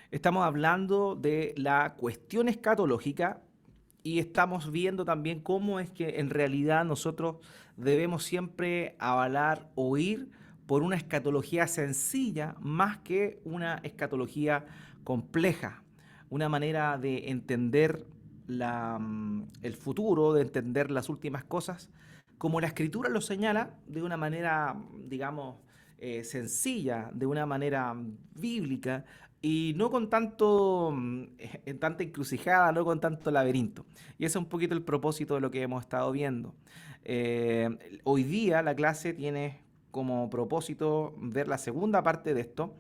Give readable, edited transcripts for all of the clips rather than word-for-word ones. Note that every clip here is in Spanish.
Estamos hablando de la cuestión escatológica y estamos viendo también cómo es que en realidad nosotros debemos siempre avalar o ir por una escatología sencilla más que una escatología compleja, una manera de entender el futuro, de entender las últimas cosas, como la escritura lo señala, de una manera, digamos, sencilla, de una manera bíblica, y no con tanto, en tanta encrucijada, no con tanto laberinto. Y ese es un poquito el propósito de lo que hemos estado viendo. Hoy día la clase tiene como propósito ver la segunda parte de esto,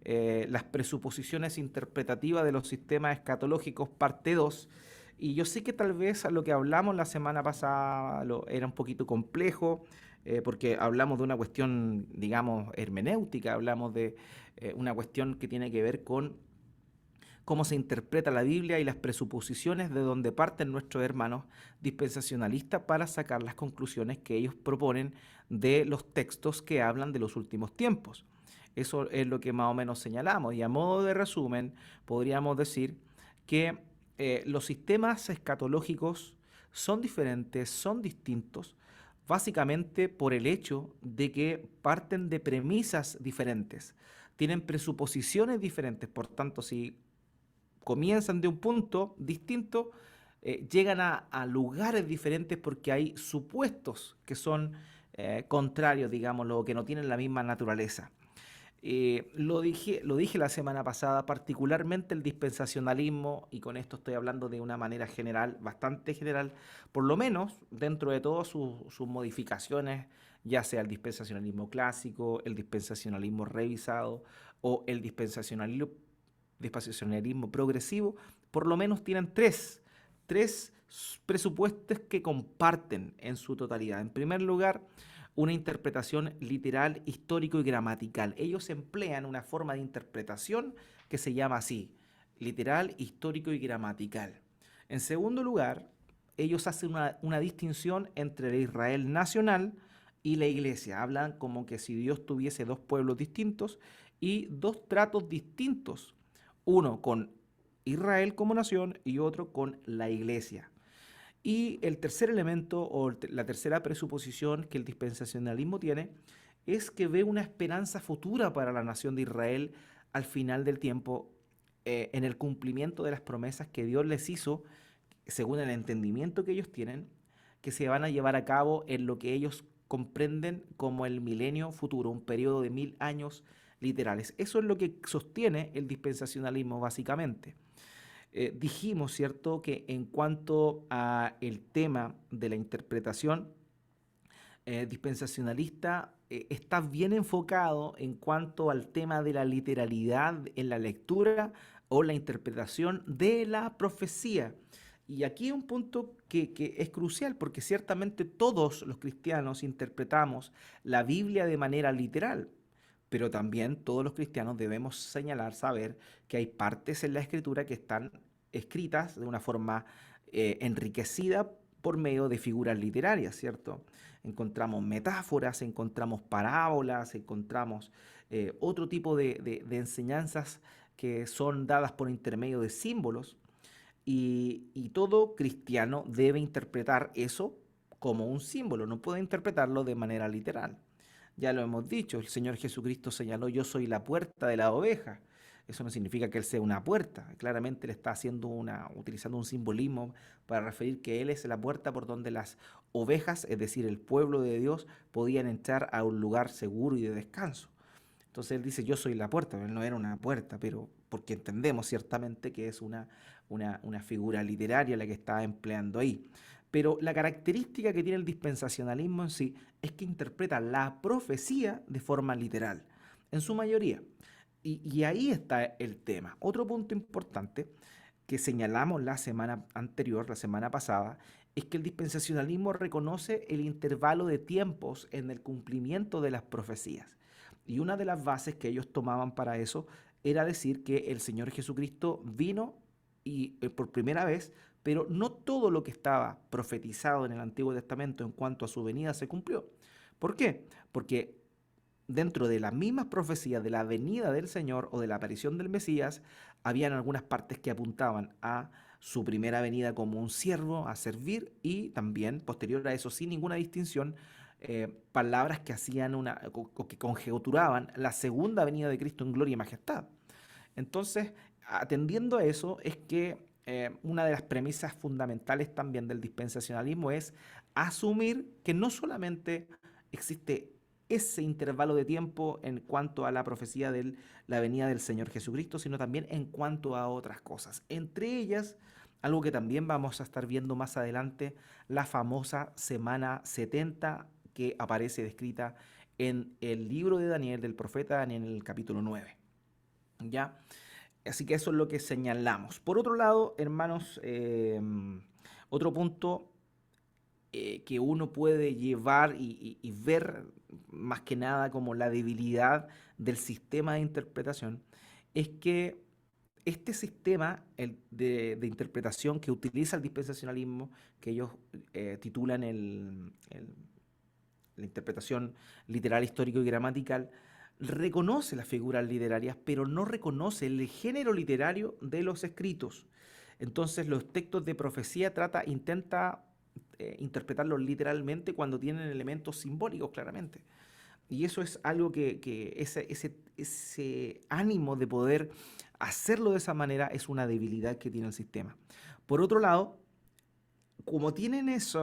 las presuposiciones interpretativas de los sistemas escatológicos, parte 2. Y yo sé que tal vez a lo que hablamos la semana pasada era un poquito complejo, porque hablamos de una cuestión, digamos, hermenéutica, hablamos de una cuestión que tiene que ver con cómo se interpreta la Biblia y las presuposiciones de donde parten nuestros hermanos dispensacionalistas para sacar las conclusiones que ellos proponen de los textos que hablan de los últimos tiempos. Eso es lo que más o menos señalamos y a modo de resumen podríamos decir que los sistemas escatológicos son diferentes, son distintos, básicamente por el hecho de que parten de premisas diferentes, tienen presuposiciones diferentes, por tanto, si comienzan de un punto distinto, llegan a lugares diferentes porque hay supuestos que son contrarios, digámoslo, que no tienen la misma naturaleza. Lo dije la semana pasada, particularmente el dispensacionalismo, y con esto estoy hablando de una manera general, bastante general, por lo menos dentro de todas sus modificaciones, ya sea el dispensacionalismo clásico, el dispensacionalismo revisado o el dispensacionalismo progresivo, por lo menos tienen tres presupuestos que comparten en su totalidad. En primer lugar, una interpretación literal, histórico y gramatical. Ellos emplean una forma de interpretación que se llama así, literal, histórico y gramatical. En segundo lugar, ellos hacen una distinción entre el Israel nacional y la iglesia. Hablan como que si Dios tuviese dos pueblos distintos y dos tratos distintos, uno con Israel como nación y otro con la iglesia. Y el tercer elemento o la tercera presuposición que el dispensacionalismo tiene es que ve una esperanza futura para la nación de Israel al final del tiempo, en el cumplimiento de las promesas que Dios les hizo, según el entendimiento que ellos tienen, que se van a llevar a cabo en lo que ellos comprenden como el milenio futuro, un periodo de 1000 años literales. Eso es lo que sostiene el dispensacionalismo básicamente. Dijimos, ¿cierto?, que en cuanto a el tema de la interpretación dispensacionalista, está bien enfocado en cuanto al tema de la literalidad en la lectura o la interpretación de la profecía. Y aquí hay un punto que es crucial, porque ciertamente todos los cristianos interpretamos la Biblia de manera literal, pero también todos los cristianos debemos señalar, saber que hay partes en la escritura que están escritas de una forma enriquecida por medio de figuras literarias, ¿cierto? Encontramos metáforas, encontramos parábolas, encontramos otro tipo de enseñanzas que son dadas por intermedio de símbolos, y todo cristiano debe interpretar eso como un símbolo, no puede interpretarlo de manera literal. Ya lo hemos dicho, el Señor Jesucristo señaló, yo soy la puerta de la oveja. Eso no significa que Él sea una puerta. Claramente Él está utilizando un simbolismo para referir que Él es la puerta por donde las ovejas, es decir, el pueblo de Dios, podían entrar a un lugar seguro y de descanso. Entonces Él dice, yo soy la puerta. Él no era una puerta, pero porque entendemos ciertamente que es una figura literaria la que está empleando ahí. Pero la característica que tiene el dispensacionalismo en sí es que interpreta la profecía de forma literal, en su mayoría. Y ahí está el tema. Otro punto importante que señalamos la semana anterior, la semana pasada, es que el dispensacionalismo reconoce el intervalo de tiempos en el cumplimiento de las profecías. Y una de las bases que ellos tomaban para eso era decir que el Señor Jesucristo vino y por primera vez, pero no todo lo que estaba profetizado en el Antiguo Testamento en cuanto a su venida se cumplió. ¿Por qué? Porque dentro de las mismas profecías de la venida del Señor o de la aparición del Mesías, habían algunas partes que apuntaban a su primera venida como un siervo a servir y también, posterior a eso, sin ninguna distinción, palabras que hacían o que conjeturaban la segunda venida de Cristo en gloria y majestad. Entonces, atendiendo a eso, es que una de las premisas fundamentales también del dispensacionalismo es asumir que no solamente existe ese intervalo de tiempo en cuanto a la profecía de la venida del Señor Jesucristo, sino también en cuanto a otras cosas. Entre ellas, algo que también vamos a estar viendo más adelante, la famosa semana 70 que aparece descrita en el libro de Daniel, del profeta Daniel, en el capítulo 9. ¿Ya? Así que eso es lo que señalamos. Por otro lado, hermanos, otro punto que uno puede llevar y ver más que nada como la debilidad del sistema de interpretación es que este sistema de interpretación que utiliza el dispensacionalismo, que ellos titulan la interpretación literal, histórico y gramatical, reconoce las figuras literarias, pero no reconoce el género literario de los escritos. Entonces, los textos de profecía intenta interpretarlos literalmente cuando tienen elementos simbólicos, claramente. Y eso es algo que ese ánimo de poder hacerlo de esa manera es una debilidad que tiene el sistema. Por otro lado, como tienen ese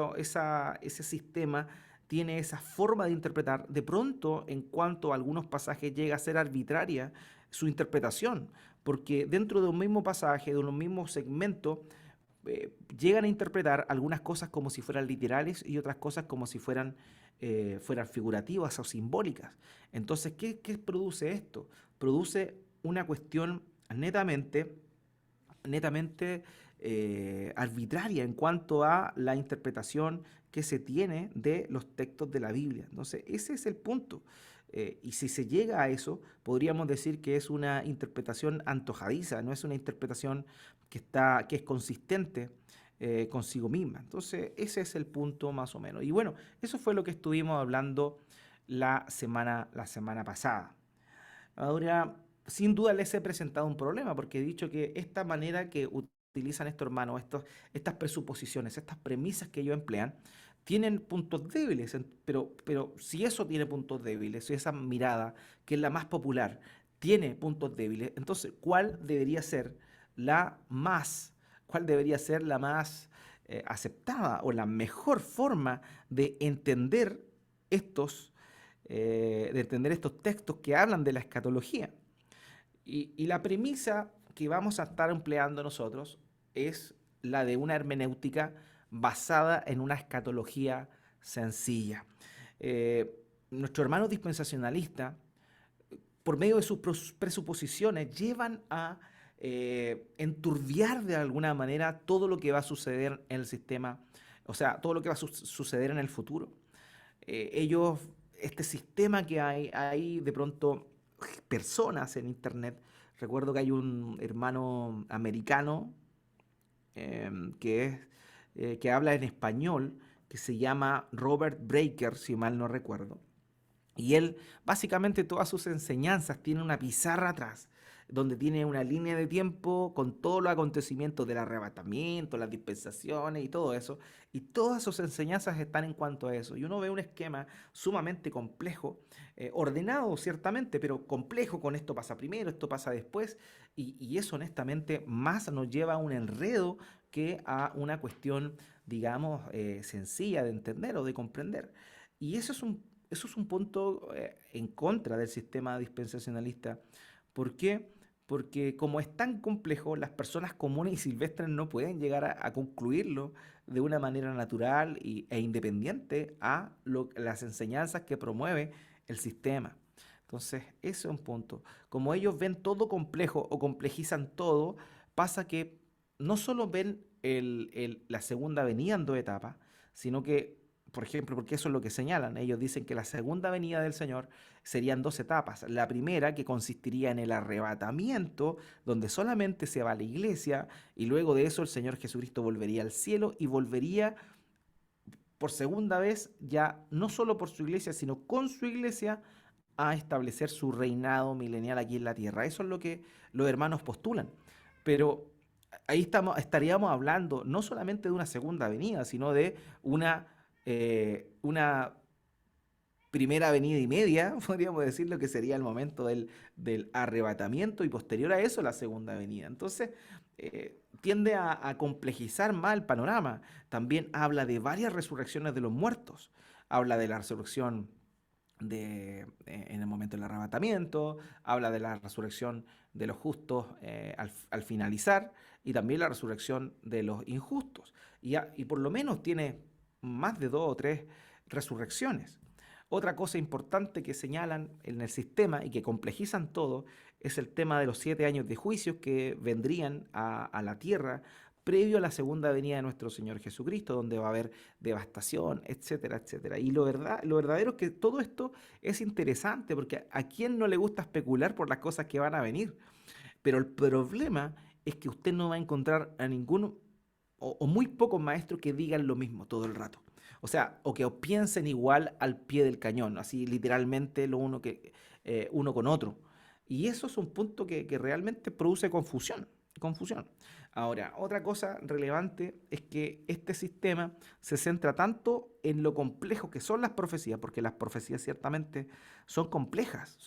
sistema, tiene esa forma de interpretar, de pronto, en cuanto a algunos pasajes, llega a ser arbitraria su interpretación, porque dentro de un mismo pasaje, de un mismo segmento, llegan a interpretar algunas cosas como si fueran literales y otras cosas como si fueran figurativas o simbólicas. Entonces, ¿qué produce esto? Produce una cuestión netamente arbitraria en cuanto a la interpretación que se tiene de los textos de la Biblia. Entonces, ese es el punto. Y si se llega a eso, podríamos decir que es una interpretación antojadiza, no es una interpretación que es consistente consigo misma. Entonces, ese es el punto más o menos. Y bueno, eso fue lo que estuvimos hablando la semana pasada. Ahora, sin duda les he presentado un problema, porque he dicho que esta manera que utilizan estos hermanos, estas presuposiciones, estas premisas que ellos emplean, tienen puntos débiles, pero si eso tiene puntos débiles, si esa mirada, que es la más popular, tiene puntos débiles, entonces, la más, ¿cuál debería ser la más aceptada o la mejor forma de entender estos, estos textos que hablan de la escatología? Y la premisa que vamos a estar empleando nosotros es la de una hermenéutica basada en una escatología sencilla. Nuestro hermano dispensacionalista, por medio de sus presuposiciones, llevan a enturbiar de alguna manera todo lo que va a suceder en el sistema, o sea, todo lo que va a suceder en el futuro. Ellos, este sistema que hay de pronto personas en internet. Recuerdo que hay un hermano americano que que habla en español, que se llama Robert Breaker, si mal no recuerdo. Y él, básicamente, todas sus enseñanzas tiene una pizarra atrás, donde tiene una línea de tiempo con todos los acontecimientos del arrebatamiento, las dispensaciones y todo eso. Y todas sus enseñanzas están en cuanto a eso. Y uno ve un esquema sumamente complejo, ordenado ciertamente, pero complejo, con esto pasa primero, esto pasa después. Y eso honestamente más nos lleva a un enredo que a una cuestión, digamos, sencilla de entender o de comprender. Y eso es un punto en contra del sistema dispensacionalista. ¿Por qué? Porque como es tan complejo, las personas comunes y silvestres no pueden llegar a concluirlo de una manera natural e independiente a las enseñanzas que promueve el sistema. Entonces, ese es un punto. Como ellos ven todo complejo o complejizan todo, pasa que no solo ven la segunda venida en dos etapas, sino que, por ejemplo, porque eso es lo que señalan, ellos dicen que la segunda venida del Señor serían dos etapas. La primera, que consistiría en el arrebatamiento, donde solamente se va a la iglesia, y luego de eso el Señor Jesucristo volvería al cielo y volvería por segunda vez, ya no solo por su iglesia, sino con su iglesia a establecer su reinado milenial aquí en la tierra. Eso es lo que los hermanos postulan. Pero ahí estaríamos hablando no solamente de una segunda venida, sino de una primera venida y media, podríamos decirlo, que sería el momento del arrebatamiento y posterior a eso la segunda venida. Entonces, tiende a complejizar más el panorama. También habla de varias resurrecciones de los muertos. Habla de la resurrección en el momento del arrebatamiento, habla de la resurrección de los justos al finalizar y también la resurrección de los injustos. Y por lo menos tiene más de dos o tres resurrecciones. Otra cosa importante que señalan en el sistema y que complejizan todo es el tema de los 7 años de juicios que vendrían a la tierra previo a la segunda venida de nuestro Señor Jesucristo, donde va a haber devastación, etcétera, etcétera. Y lo verdadero es que todo esto es interesante, porque a quién no le gusta especular por las cosas que van a venir. Pero el problema es que usted no va a encontrar a ninguno o muy pocos maestros que digan lo mismo todo el rato. O sea, o que piensen igual al pie del cañón, así literalmente uno con otro. Y eso es un punto que realmente produce confusión. Ahora, otra cosa relevante es que este sistema se centra tanto en lo complejo que son las profecías, porque las profecías ciertamente son complejas,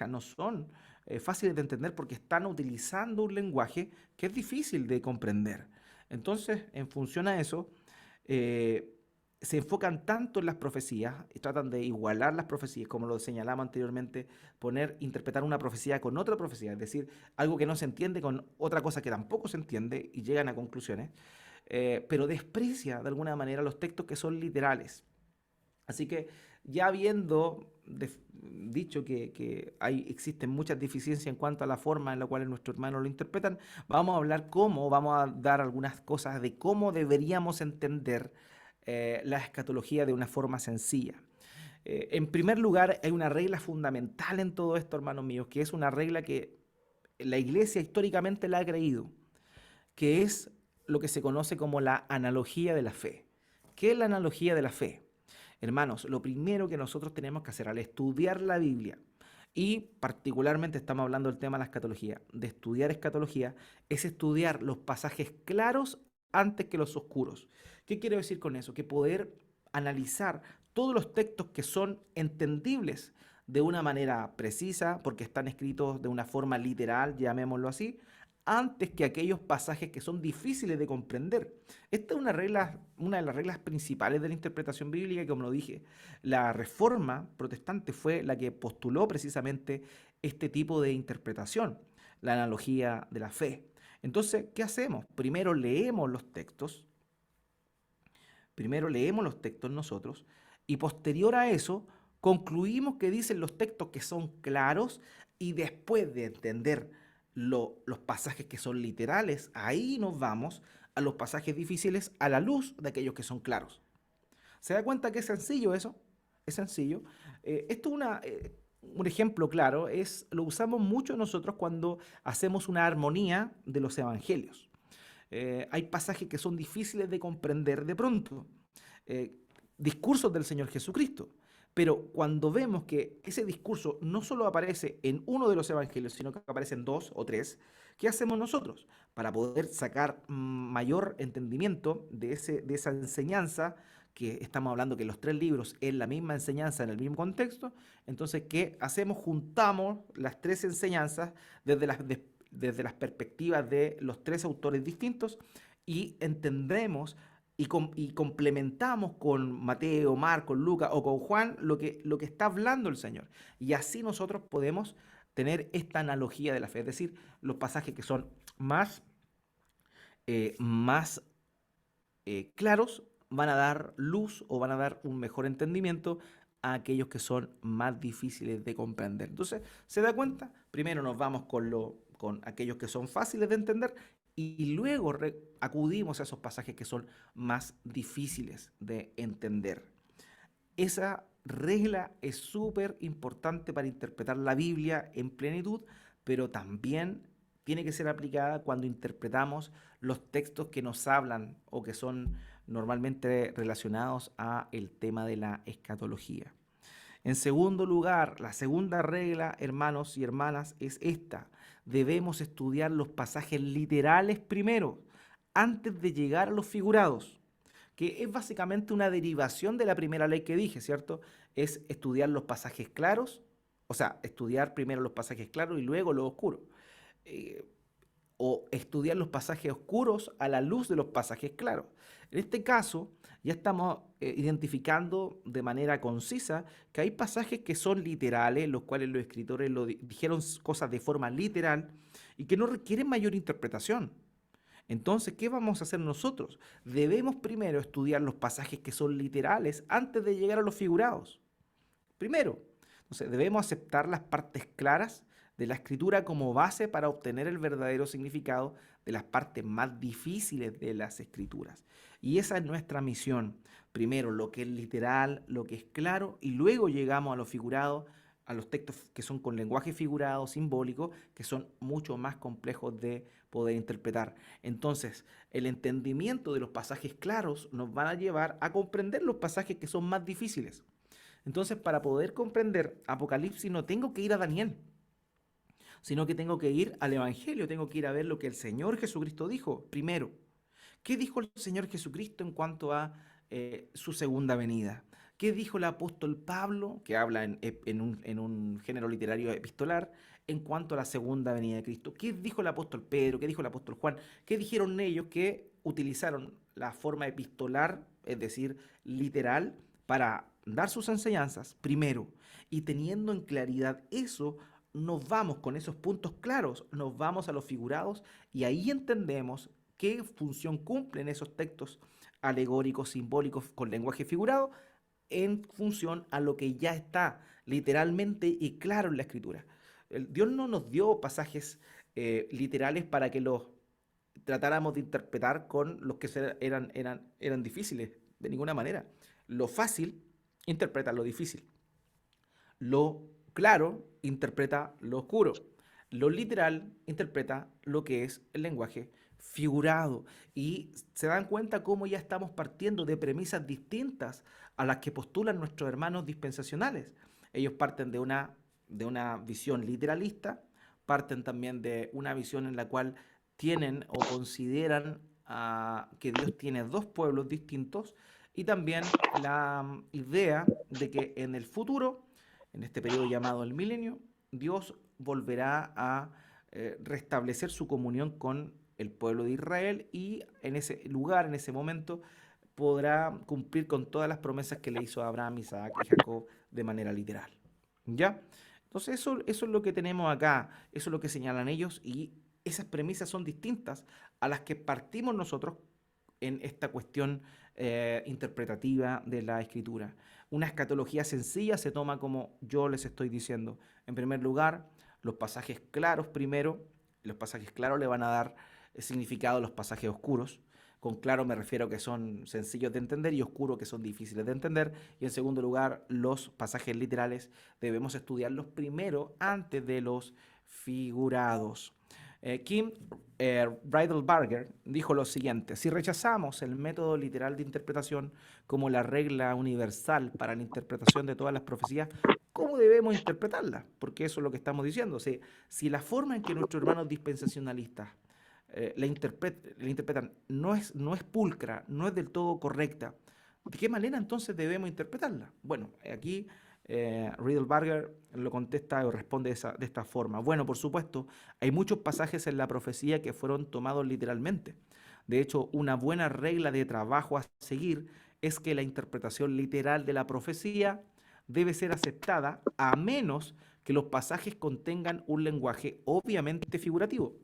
no son fáciles de entender porque están utilizando un lenguaje que es difícil de comprender. Entonces, en función a eso, eh, se enfocan tanto en las profecías y tratan de igualar las profecías, como lo señalamos anteriormente, interpretar una profecía con otra profecía, es decir, algo que no se entiende con otra cosa que tampoco se entiende y llegan a conclusiones, pero desprecia de alguna manera los textos que son literales. Así que ya habiendo dicho que existen muchas deficiencias en cuanto a la forma en la cual nuestros hermanos lo interpretan, vamos a dar algunas cosas de cómo deberíamos entender la escatología de una forma sencilla. En primer lugar, hay una regla fundamental en todo esto, hermanos míos, que es una regla que la iglesia históricamente la ha creído, que es lo que se conoce como la analogía de la fe. ¿Qué es la analogía de la fe? Hermanos, lo primero que nosotros tenemos que hacer al estudiar la Biblia, y particularmente estamos hablando del tema de la escatología, de estudiar escatología, es estudiar los pasajes claros antes que los oscuros. ¿Qué quiero decir con eso? Que poder analizar todos los textos que son entendibles de una manera precisa, porque están escritos de una forma literal, llamémoslo así, antes que aquellos pasajes que son difíciles de comprender. Esta es una de las reglas principales de la interpretación bíblica, y como lo dije, la Reforma protestante fue la que postuló precisamente este tipo de interpretación, la analogía de la fe. Entonces, ¿qué hacemos? Primero leemos los textos nosotros, y posterior a eso concluimos que dicen los textos que son claros, y después de entender los pasajes que son literales, ahí nos vamos a los pasajes difíciles a la luz de aquellos que son claros. ¿Se da cuenta que es sencillo eso? Es sencillo. Esto es un ejemplo claro, lo usamos mucho nosotros cuando hacemos una armonía de los evangelios. Hay pasajes que son difíciles de comprender de pronto, eh, discursos del Señor Jesucristo. Pero cuando vemos que ese discurso no solo aparece en uno de los evangelios, sino que aparece en dos o tres, ¿qué hacemos nosotros? Para poder sacar mayor entendimiento de esa enseñanza, que estamos hablando que los tres libros es la misma enseñanza en el mismo contexto. Entonces, ¿qué hacemos? Juntamos las tres enseñanzas desde las perspectivas de los tres autores distintos, y entendemos y complementamos con Mateo, Marcos, Lucas o con Juan lo que está hablando el Señor. Y así nosotros podemos tener esta analogía de la fe, es decir, los pasajes que son más claros van a dar luz o van a dar un mejor entendimiento a aquellos que son más difíciles de comprender. Entonces, ¿se da cuenta? Primero nos vamos con aquellos que son fáciles de entender, y luego acudimos a esos pasajes que son más difíciles de entender. Esa regla es súper importante para interpretar la Biblia en plenitud, pero también tiene que ser aplicada cuando interpretamos los textos que nos hablan o que son normalmente relacionados a el tema de la escatología. En segundo lugar, la segunda regla, hermanos y hermanas, es esta. Debemos estudiar los pasajes literales primero, antes de llegar a los figurados, que es básicamente una derivación de la primera ley que dije, ¿cierto? Es estudiar los pasajes claros, o sea, estudiar primero los pasajes claros y luego los oscuros. Eh, o estudiar los pasajes oscuros a la luz de los pasajes claros. En este caso, ya estamos identificando de manera concisa que hay pasajes que son literales, los cuales los escritores dijeron cosas de forma literal y que no requieren mayor interpretación. Entonces, ¿qué vamos a hacer nosotros? Debemos primero estudiar los pasajes que son literales antes de llegar a los figurados. Primero, entonces debemos aceptar las partes claras de la escritura como base para obtener el verdadero significado de las partes más difíciles de las escrituras. Y esa es nuestra misión. Primero, lo que es literal, lo que es claro, y luego llegamos a lo figurado, a los textos que son con lenguaje figurado, simbólico, que son mucho más complejos de poder interpretar. Entonces, el entendimiento de los pasajes claros nos van a llevar a comprender los pasajes que son más difíciles. Entonces, para poder comprender Apocalipsis no tengo que ir a Daniel, sino que tengo que ir al Evangelio, tengo que ir a ver lo que el Señor Jesucristo dijo primero. ¿Qué dijo el Señor Jesucristo en cuanto a su segunda venida? ¿Qué dijo el apóstol Pablo, que habla en un género literario epistolar, en cuanto a la segunda venida de Cristo? ¿Qué dijo el apóstol Pedro? ¿Qué dijo el apóstol Juan? ¿Qué dijeron ellos que utilizaron la forma epistolar, es decir, literal, para dar sus enseñanzas primero? Y teniendo en claridad eso, nos vamos con esos puntos claros, nos vamos a los figurados y ahí entendemos qué función cumplen esos textos alegóricos, simbólicos, con lenguaje figurado, en función a lo que ya está literalmente y claro en la escritura. Dios no nos dio pasajes literales para que los tratáramos de interpretar con los que eran difíciles, de ninguna manera. Lo fácil interpreta lo difícil. Lo claro interpreta lo oscuro. Lo literal interpreta lo que es el lenguaje figurado. Y se dan cuenta cómo ya estamos partiendo de premisas distintas a las que postulan nuestros hermanos dispensacionales. Ellos parten de una visión literalista, parten también de una visión en la cual tienen o consideran que Dios tiene dos pueblos distintos y también la idea de que en el futuro, en este periodo llamado el milenio, Dios volverá a restablecer su comunión con el pueblo de Israel y en ese lugar, en ese momento, podrá cumplir con todas las promesas que le hizo a Abraham, Isaac y Jacob de manera literal. ¿Ya? Entonces eso es lo que tenemos acá, eso es lo que señalan ellos y esas premisas son distintas a las que partimos nosotros en esta cuestión interpretativa de la escritura. Una escatología sencilla se toma como yo les estoy diciendo. En primer lugar, los pasajes claros primero, los pasajes claros le van a dar significado a los pasajes oscuros. Con claro me refiero a que son sencillos de entender y oscuros que son difíciles de entender. Y en segundo lugar, los pasajes literales debemos estudiarlos primero antes de los figurados. Kim Breidelbarger dijo lo siguiente: si rechazamos el método literal de interpretación como la regla universal para la interpretación de todas las profecías, ¿cómo debemos interpretarla? Porque eso es lo que estamos diciendo. Si la forma en que nuestros hermanos dispensacionalistas la interpretan no es pulcra, no es del todo correcta, ¿de qué manera entonces debemos interpretarla? Bueno, aquí Riedelbarger lo contesta o responde de esta forma. Bueno, por supuesto, hay muchos pasajes en la profecía que fueron tomados literalmente. De hecho, una buena regla de trabajo a seguir es que la interpretación literal de la profecía debe ser aceptada a menos que los pasajes contengan un lenguaje obviamente figurativo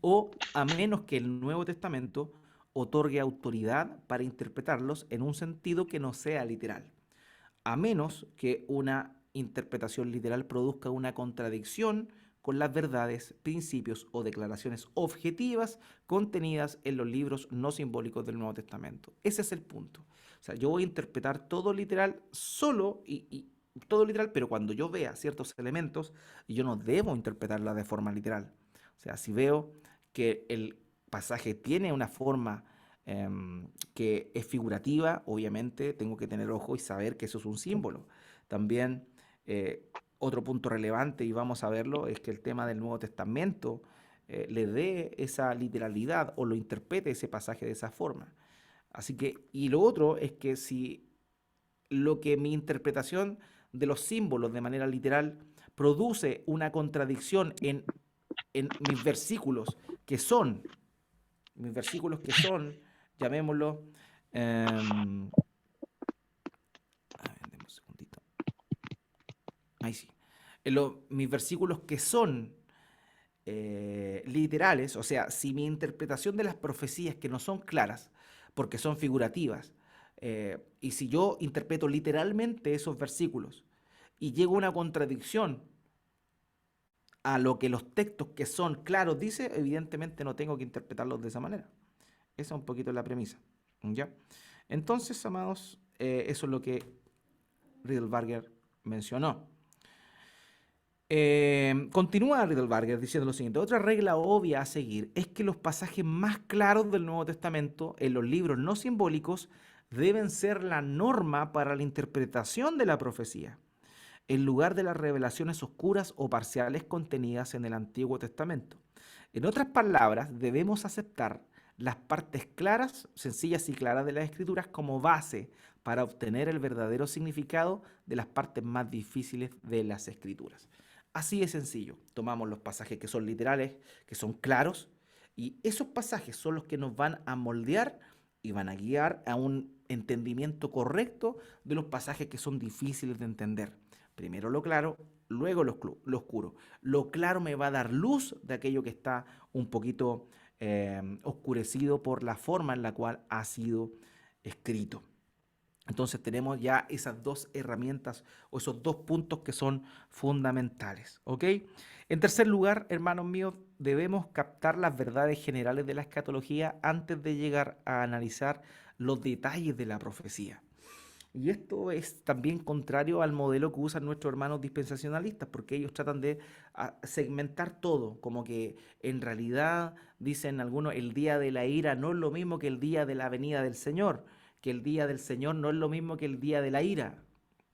o a menos que el Nuevo Testamento otorgue autoridad para interpretarlos en un sentido que no sea literal, a menos que una interpretación literal produzca una contradicción con las verdades, principios o declaraciones objetivas contenidas en los libros no simbólicos del Nuevo Testamento. Ese es el punto. O sea, yo voy a interpretar todo literal solo y todo literal, pero cuando yo vea ciertos elementos, yo no debo interpretarla de forma literal. O sea, si veo que el pasaje tiene una forma que es figurativa, obviamente tengo que tener ojo y saber que eso es un símbolo. También otro punto relevante, y vamos a verlo, es que el tema del Nuevo Testamento le dé esa literalidad o lo interprete ese pasaje de esa forma. Así que, y lo otro es que si lo que mi interpretación de los símbolos de manera literal produce una contradicción en mis versículos que son, llamémoslo, em, a ver, deme un segundito, ahí sí, mis versículos que son literales, o sea, si mi interpretación de las profecías que no son claras, porque son figurativas, y si yo interpreto literalmente esos versículos y llego a una contradicción a lo que los textos que son claros dice, evidentemente no tengo que interpretarlos de esa manera. Esa es un poquito la premisa. ¿Ya? Entonces, amados, eso es lo que Riedelbarger mencionó. Continúa Riedelbarger diciendo lo siguiente: otra regla obvia a seguir es que los pasajes más claros del Nuevo Testamento en los libros no simbólicos deben ser la norma para la interpretación de la profecía, en lugar de las revelaciones oscuras o parciales contenidas en el Antiguo Testamento. En otras palabras, debemos aceptar las partes claras, sencillas y claras de las Escrituras como base para obtener el verdadero significado de las partes más difíciles de las Escrituras. Así de sencillo. Tomamos los pasajes que son literales, que son claros, y esos pasajes son los que nos van a moldear y van a guiar a un entendimiento correcto de los pasajes que son difíciles de entender. Primero lo claro, luego lo oscuro. Lo claro me va a dar luz de aquello que está un poquito oscurecido por la forma en la cual ha sido escrito. Entonces tenemos ya esas dos herramientas o esos dos puntos que son fundamentales. ¿Ok? En tercer lugar, hermanos míos, debemos captar las verdades generales de la escatología antes de llegar a analizar los detalles de la profecía. Y esto es también contrario al modelo que usan nuestros hermanos dispensacionalistas, porque ellos tratan de segmentar todo, como que en realidad, dicen algunos, el día de la ira no es lo mismo que el día de la venida del Señor, que el día del Señor no es lo mismo que el día de la ira.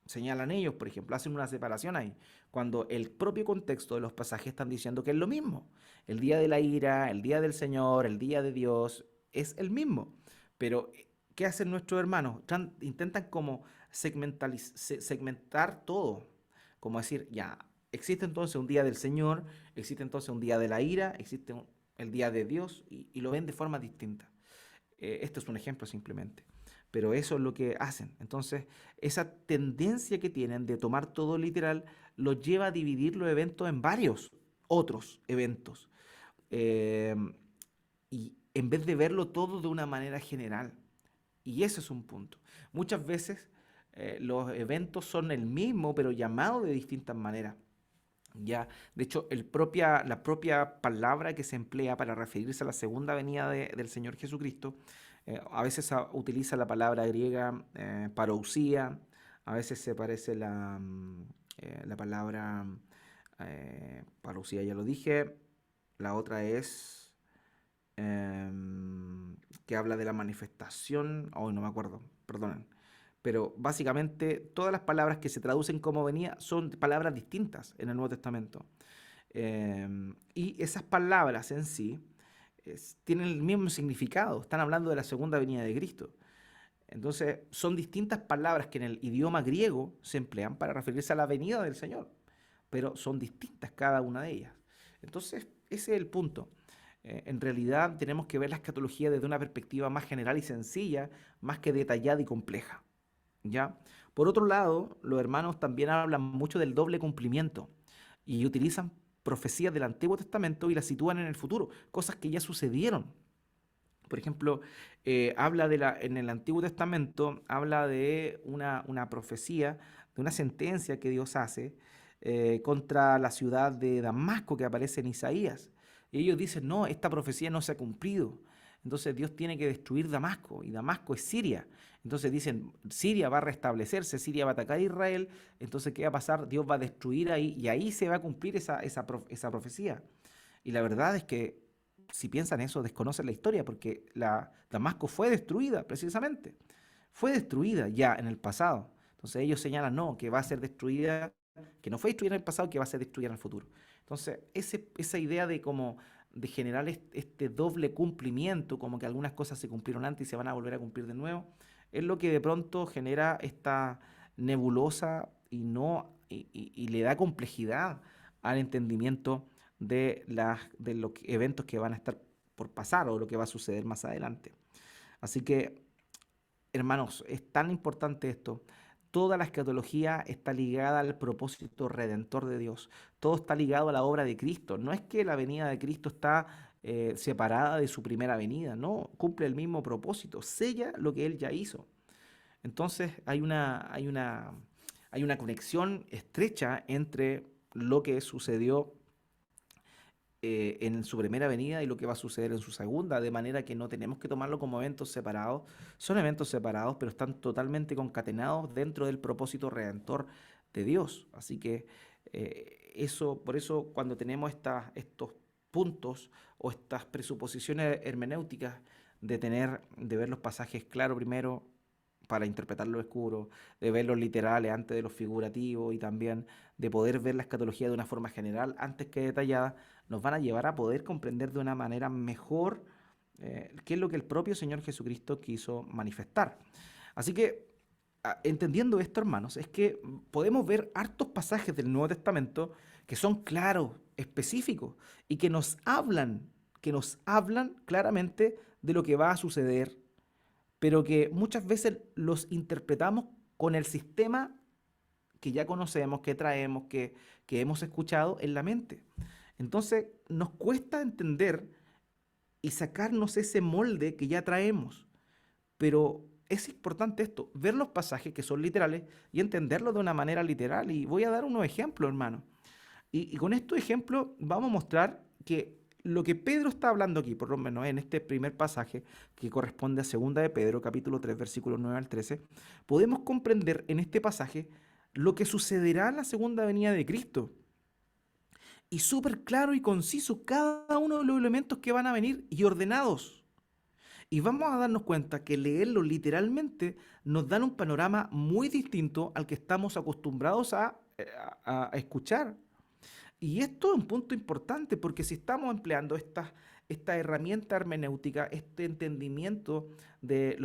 Señalan ellos, por ejemplo, hacen una separación ahí, cuando el propio contexto de los pasajes están diciendo que es lo mismo. El día de la ira, el día del Señor, el día de Dios, es el mismo. Pero ¿qué hacen nuestros hermanos? Intentan como segmentar todo, como decir, ya, existe entonces un día del Señor, existe entonces un día de la ira, existe el día de Dios, y lo ven de forma distinta. Esto es un ejemplo simplemente, pero eso es lo que hacen. Entonces, esa tendencia que tienen de tomar todo literal los lleva a dividir los eventos en varios otros eventos, eh, y en vez de verlo todo de una manera general. Y ese es un punto. Muchas veces los eventos son el mismo, pero llamados de distintas maneras. Ya, de hecho, la propia palabra que se emplea para referirse a la segunda venida del Señor Jesucristo, a veces utiliza la palabra griega parousia, a veces se parece la palabra parousia, ya lo dije, la otra es que habla de la manifestación, hoy no me acuerdo, perdonen, pero básicamente todas las palabras que se traducen como venía son palabras distintas en el Nuevo Testamento. Y esas palabras en sí tienen el mismo significado, están hablando de la segunda venida de Cristo. Entonces, son distintas palabras que en el idioma griego se emplean para referirse a la venida del Señor, pero son distintas cada una de ellas. Entonces, ese es el punto. En realidad tenemos que ver la escatología desde una perspectiva más general y sencilla, más que detallada y compleja. ¿Ya? Por otro lado, los hermanos también hablan mucho del doble cumplimiento y utilizan profecías del Antiguo Testamento y las sitúan en el futuro, cosas que ya sucedieron. Por ejemplo, en el Antiguo Testamento habla de una profecía, de una sentencia que Dios hace contra la ciudad de Damasco que aparece en Isaías. Y ellos dicen, no, esta profecía no se ha cumplido. Entonces Dios tiene que destruir Damasco, y Damasco es Siria. Entonces dicen, Siria va a restablecerse, Siria va a atacar a Israel, entonces ¿qué va a pasar? Dios va a destruir ahí, y ahí se va a cumplir esa profecía. Y la verdad es que si piensan eso, desconocen la historia, porque Damasco fue destruida precisamente. Fue destruida ya en el pasado. Entonces ellos señalan, no, que va a ser destruida, que no fue destruida en el pasado, que va a ser destruida en el futuro. Entonces, esa idea de como de generar este doble cumplimiento, como que algunas cosas se cumplieron antes y se van a volver a cumplir de nuevo, es lo que de pronto genera esta nebulosa y no y le da complejidad al entendimiento de los eventos que van a estar por pasar o lo que va a suceder más adelante. Así que, hermanos, es tan importante esto. Toda la escatología está ligada al propósito redentor de Dios. Todo está ligado a la obra de Cristo. No es que la venida de Cristo está separada de su primera venida, no, cumple el mismo propósito, sella lo que Él ya hizo. Entonces hay una conexión estrecha entre lo que sucedió en su primera venida y lo que va a suceder en su segunda, de manera que no tenemos que tomarlo como eventos separados. Son eventos separados, pero están totalmente concatenados dentro del propósito redentor de Dios. Así que por eso cuando tenemos estos puntos o estas presuposiciones hermenéuticas de ver los pasajes claro primero para interpretar lo oscuro, de ver los literales antes de los figurativos y también de poder ver la escatología de una forma general antes que detallada, nos van a llevar a poder comprender de una manera mejor qué es lo que el propio Señor Jesucristo quiso manifestar. Así que, entendiendo esto, hermanos, es que podemos ver hartos pasajes del Nuevo Testamento que son claros, específicos y que nos hablan claramente de lo que va a suceder, pero que muchas veces los interpretamos con el sistema que ya conocemos, que traemos, que hemos escuchado en la mente. Entonces nos cuesta entender y sacarnos ese molde que ya traemos. Pero es importante esto, ver los pasajes que son literales y entenderlos de una manera literal. Y voy a dar unos ejemplos, hermano. Y con estos ejemplos vamos a mostrar que lo que Pedro está hablando aquí, por lo menos en este primer pasaje, que corresponde a segunda de Pedro, capítulo 3 versículos 9 al 13, podemos comprender en este pasaje lo que sucederá en la segunda venida de Cristo. Y súper claro y conciso cada uno de los elementos que van a venir y ordenados. Y vamos a darnos cuenta que leerlo literalmente nos da un panorama muy distinto al que estamos acostumbrados a escuchar. Y esto es un punto importante porque si estamos empleando esta herramienta hermenéutica, este entendimiento de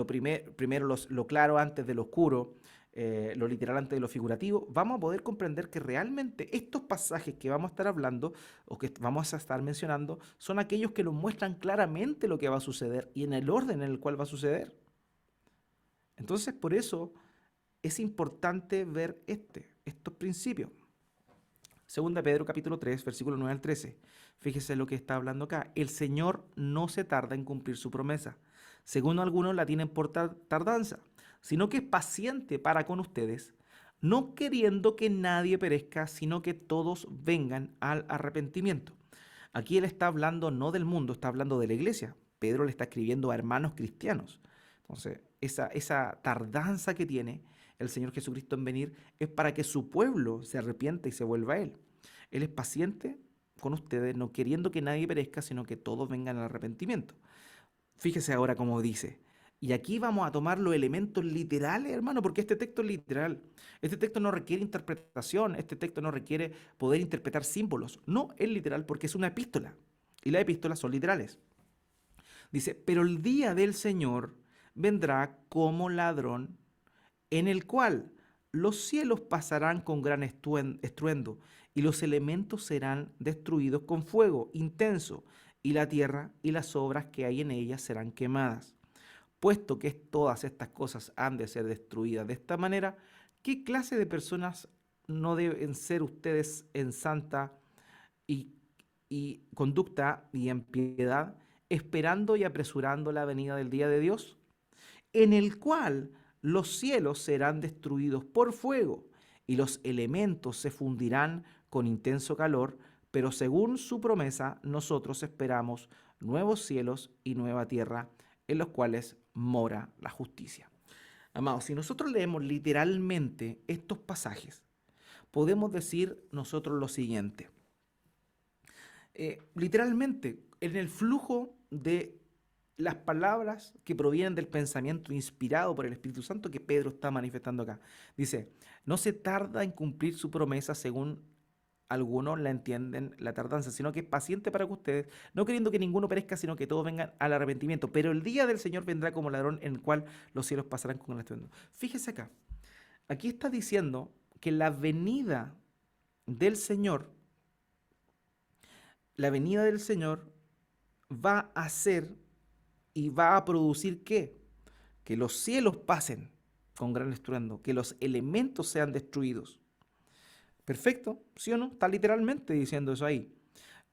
primero lo claro antes de lo oscuro, lo literal antes de lo figurativo, vamos a poder comprender que realmente estos pasajes que vamos a estar hablando o que vamos a estar mencionando son aquellos que nos muestran claramente lo que va a suceder y en el orden en el cual va a suceder. Entonces, por eso es importante ver estos principios. Segunda Pedro capítulo 3, versículo 9 al 13. Fíjese lo que está hablando acá. El Señor no se tarda en cumplir su promesa, según algunos la tienen por tardanza, sino que es paciente para con ustedes, no queriendo que nadie perezca, sino que todos vengan al arrepentimiento. Aquí él está hablando no del mundo, está hablando de la iglesia. Pedro le está escribiendo a hermanos cristianos. Entonces, esa tardanza que tiene el Señor Jesucristo en venir es para que su pueblo se arrepienta y se vuelva a Él. Él es paciente con ustedes, no queriendo que nadie perezca, sino que todos vengan al arrepentimiento. Fíjese ahora cómo dice. Y aquí vamos a tomar los elementos literales, hermano, porque este texto es literal. Este texto no requiere interpretación, este texto no requiere poder interpretar símbolos. No es literal porque es una epístola. Y las epístolas son literales. Dice, pero el día del Señor vendrá como ladrón, en el cual los cielos pasarán con gran estruendo y los elementos serán destruidos con fuego intenso y la tierra y las obras que hay en ella serán quemadas. Puesto que todas estas cosas han de ser destruidas de esta manera, ¿qué clase de personas no deben ser ustedes en santa y, y conducta y en piedad, esperando y apresurando la venida del día de Dios? En el cual los cielos serán destruidos por fuego y los elementos se fundirán con intenso calor, pero según su promesa, nosotros esperamos nuevos cielos y nueva tierra en los cuales mora la justicia. Amados, si nosotros leemos literalmente estos pasajes, podemos decir nosotros lo siguiente. Literalmente, en el flujo de las palabras que provienen del pensamiento inspirado por el Espíritu Santo que Pedro está manifestando acá. Dice, no se tarda en cumplir su promesa según algunos la entienden la tardanza, sino que es paciente para que ustedes, no queriendo que ninguno perezca, sino que todos vengan al arrepentimiento. Pero el día del Señor vendrá como ladrón en el cual los cielos pasarán con el estruendo. Fíjese acá, aquí está diciendo que Señor, la venida del Señor va a ser y va a producir ¿qué? Que los cielos pasen con gran estruendo, que los elementos sean destruidos. Perfecto, ¿sí o no? Está literalmente diciendo eso ahí.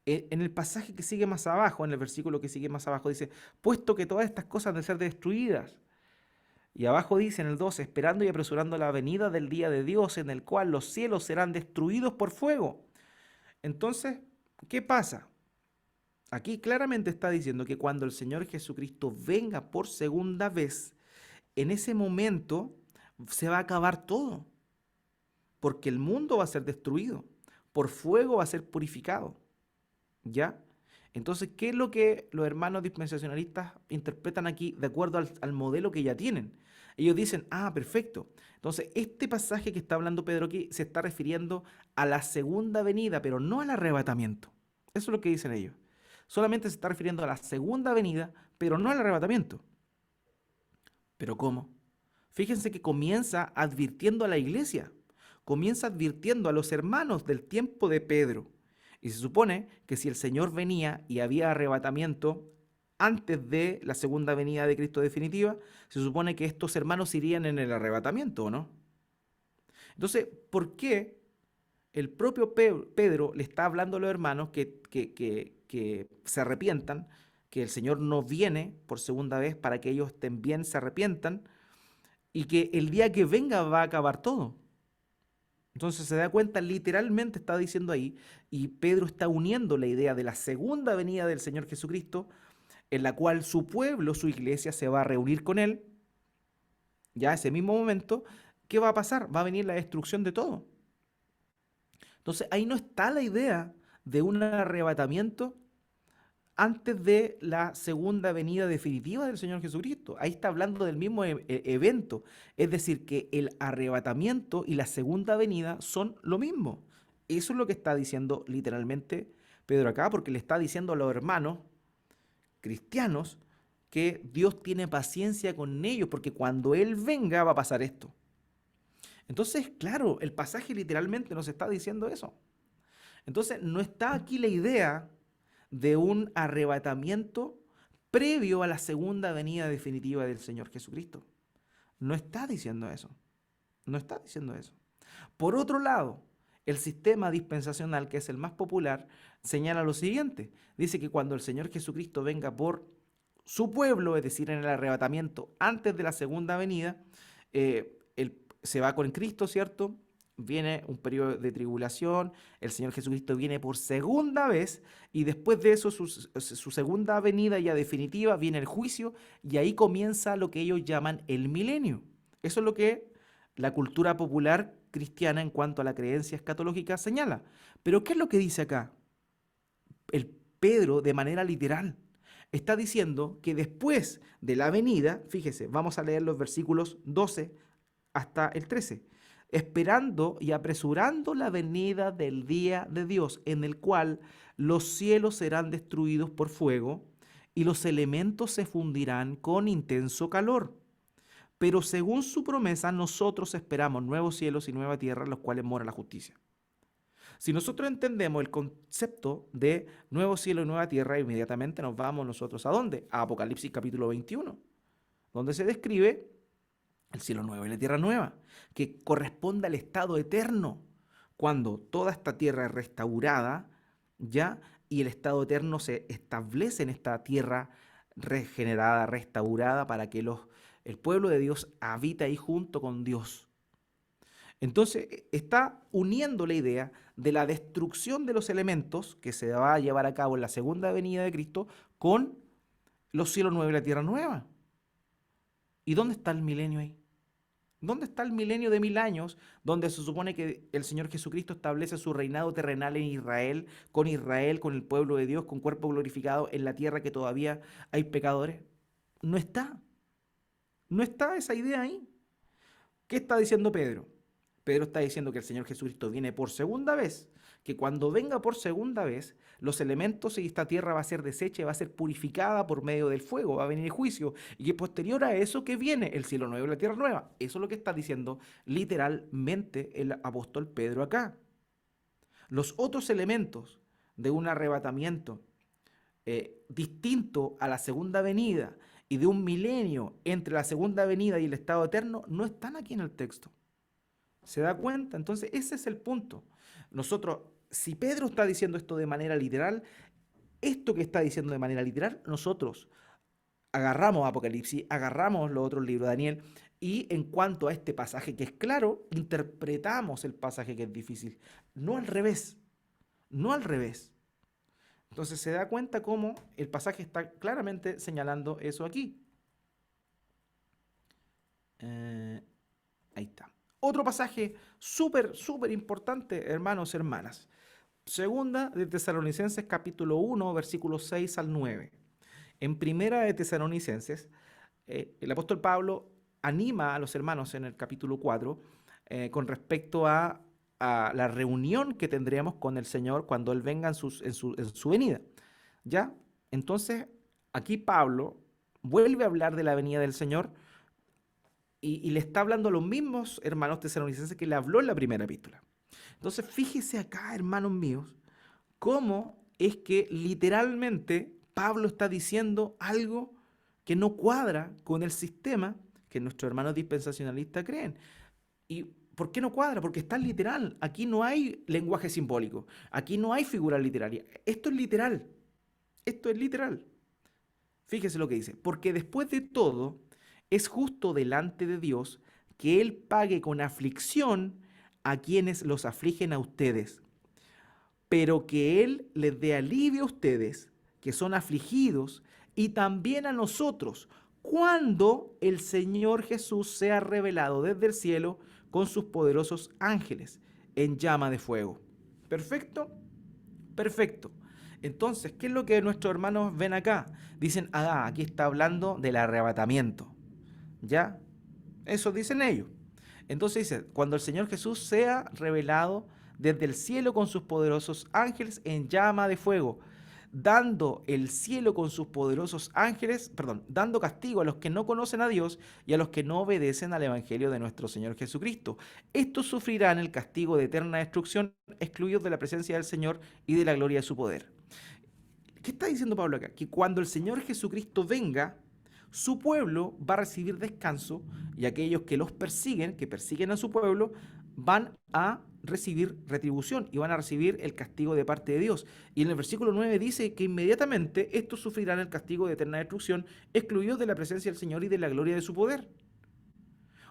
En el pasaje que sigue más abajo, en el versículo que sigue más abajo, dice, puesto que todas estas cosas han de ser destruidas. Y abajo dice en el 12, esperando y apresurando la venida del día de Dios, en el cual los cielos serán destruidos por fuego. Entonces, ¿qué pasa? Aquí claramente está diciendo que cuando el Señor Jesucristo venga por segunda vez, en ese momento se va a acabar todo, porque el mundo va a ser destruido, por fuego va a ser purificado, ¿ya? Entonces, ¿qué es lo que los hermanos dispensacionalistas interpretan aquí de acuerdo al modelo que ya tienen? Ellos dicen, ah, perfecto. Entonces, este pasaje que está hablando Pedro aquí se está refiriendo a la segunda venida, pero no al arrebatamiento. Eso es lo que dicen ellos. Solamente se está refiriendo a la segunda venida, pero no al arrebatamiento. ¿Pero cómo? Fíjense que comienza advirtiendo a la iglesia, comienza advirtiendo a los hermanos del tiempo de Pedro. Y se supone que si el Señor venía y había arrebatamiento antes de la segunda venida de Cristo definitiva, se supone que estos hermanos irían en el arrebatamiento, ¿o no? Entonces, ¿por qué el propio Pedro le está hablando a los hermanos que se arrepientan, que el Señor no viene por segunda vez para que ellos también se arrepientan y que el día que venga va a acabar todo? Entonces se da cuenta, literalmente está diciendo ahí, y Pedro está uniendo la idea de la segunda venida del Señor Jesucristo, en la cual su pueblo, su iglesia, se va a reunir con él, ya ese mismo momento. ¿Qué va a pasar? Va a venir la destrucción de todo. Entonces ahí no está la idea de un arrebatamiento antes de la segunda venida definitiva del Señor Jesucristo. Ahí está hablando del mismo evento. Es decir, que el arrebatamiento y la segunda venida son lo mismo. Eso es lo que está diciendo literalmente Pedro acá, porque le está diciendo a los hermanos cristianos que Dios tiene paciencia con ellos, porque cuando Él venga va a pasar esto. Entonces, claro, el pasaje literalmente nos está diciendo eso. Entonces, no está aquí la idea de un arrebatamiento previo a la segunda venida definitiva del Señor Jesucristo. No está diciendo eso. No está diciendo eso. Por otro lado, el sistema dispensacional, que es el más popular, señala lo siguiente. Dice que cuando el Señor Jesucristo venga por su pueblo, es decir, en el arrebatamiento antes de la segunda venida, se va con Cristo, ¿cierto? Viene un periodo de tribulación, el Señor Jesucristo viene por segunda vez y después de eso, su segunda venida ya definitiva, viene el juicio y ahí comienza lo que ellos llaman el milenio. Eso es lo que la cultura popular cristiana en cuanto a la creencia escatológica señala. Pero ¿qué es lo que dice acá? El Pedro, de manera literal, está diciendo que después de la venida, fíjese, vamos a leer los versículos 12 hasta el 13, esperando y apresurando la venida del día de Dios, en el cual los cielos serán destruidos por fuego y los elementos se fundirán con intenso calor. Pero según su promesa, nosotros esperamos nuevos cielos y nueva tierra, en los cuales mora la justicia. Si nosotros entendemos el concepto de nuevo cielo y nueva tierra, inmediatamente nos vamos nosotros ¿a dónde? A Apocalipsis capítulo 21, donde se describe el cielo nuevo y la tierra nueva, que corresponde al estado eterno, cuando toda esta tierra es restaurada, ¿ya? Y el estado eterno se establece en esta tierra regenerada, restaurada, para que el pueblo de Dios habita ahí junto con Dios. Entonces está uniendo la idea de la destrucción de los elementos que se va a llevar a cabo en la segunda venida de Cristo con los cielos nuevos y la tierra nueva. ¿Y dónde está el milenio ahí? ¿Dónde está el milenio de 1000 años, donde se supone que el Señor Jesucristo establece su reinado terrenal en Israel, con el pueblo de Dios, con cuerpo glorificado en la tierra que todavía hay pecadores? No está. No está esa idea ahí. ¿Qué está diciendo Pedro? Pedro está diciendo que el Señor Jesucristo viene por segunda vez, que cuando venga por segunda vez, los elementos y esta tierra va a ser deshecha y va a ser purificada por medio del fuego, va a venir el juicio, y que posterior a eso que viene el cielo nuevo y la tierra nueva. Eso es lo que está diciendo literalmente el apóstol Pedro acá. Los otros elementos de un arrebatamiento distinto a la segunda venida y de un milenio entre la segunda venida y el estado eterno no están aquí en el texto. ¿Se da cuenta? Entonces ese es el punto. Nosotros, si Pedro está diciendo esto de manera literal, esto que está diciendo de manera literal, nosotros agarramos Apocalipsis, agarramos los otros libros de Daniel y en cuanto a este pasaje que es claro, interpretamos el pasaje que es difícil. No al revés, no al revés. Entonces se da cuenta cómo el pasaje está claramente señalando eso aquí. Eh, Ahí está. Otro pasaje súper, súper importante, hermanos, hermanas. Segunda de Tesalonicenses capítulo 1, versículos 6 al 9. En primera de Tesalonicenses, el apóstol Pablo anima a los hermanos en el capítulo 4 con respecto a la reunión que tendríamos con el Señor cuando Él venga en su venida. ¿Ya? Entonces, aquí Pablo vuelve a hablar de la venida del Señor y le está hablando a los mismos hermanos tesalonicenses que le habló en la primera epístola. Entonces, fíjese acá, hermanos míos, cómo es que literalmente Pablo está diciendo algo que no cuadra con el sistema que nuestros hermanos dispensacionalistas creen. ¿Y por qué no cuadra? Porque está literal. Aquí no hay lenguaje simbólico. Aquí no hay figura literaria. Esto es literal. Esto es literal. Fíjese lo que dice. Porque después de todo, es justo delante de Dios que Él pague con aflicción a quienes los afligen a ustedes, pero que Él les dé alivio a ustedes, que son afligidos, y también a nosotros, cuando el Señor Jesús sea revelado desde el cielo con sus poderosos ángeles en llama de fuego. ¿Perfecto? Perfecto. Entonces, ¿qué es lo que nuestros hermanos ven acá? Dicen, aquí está hablando del arrebatamiento. ¿Ya? Eso dicen ellos. Entonces dice, cuando el Señor Jesús sea revelado desde el cielo con sus poderosos ángeles en llama de fuego, dando el cielo con sus poderosos ángeles, perdón, dando castigo a los que no conocen a Dios y a los que no obedecen al Evangelio de nuestro Señor Jesucristo. Estos sufrirán el castigo de eterna destrucción, excluidos de la presencia del Señor y de la gloria de su poder. ¿Qué está diciendo Pablo acá? Que cuando el Señor Jesucristo venga, su pueblo va a recibir descanso y aquellos que los persiguen, que persiguen a su pueblo, van a recibir retribución y van a recibir el castigo de parte de Dios. Y en el versículo 9 dice que inmediatamente estos sufrirán el castigo de eterna destrucción, excluidos de la presencia del Señor y de la gloria de su poder.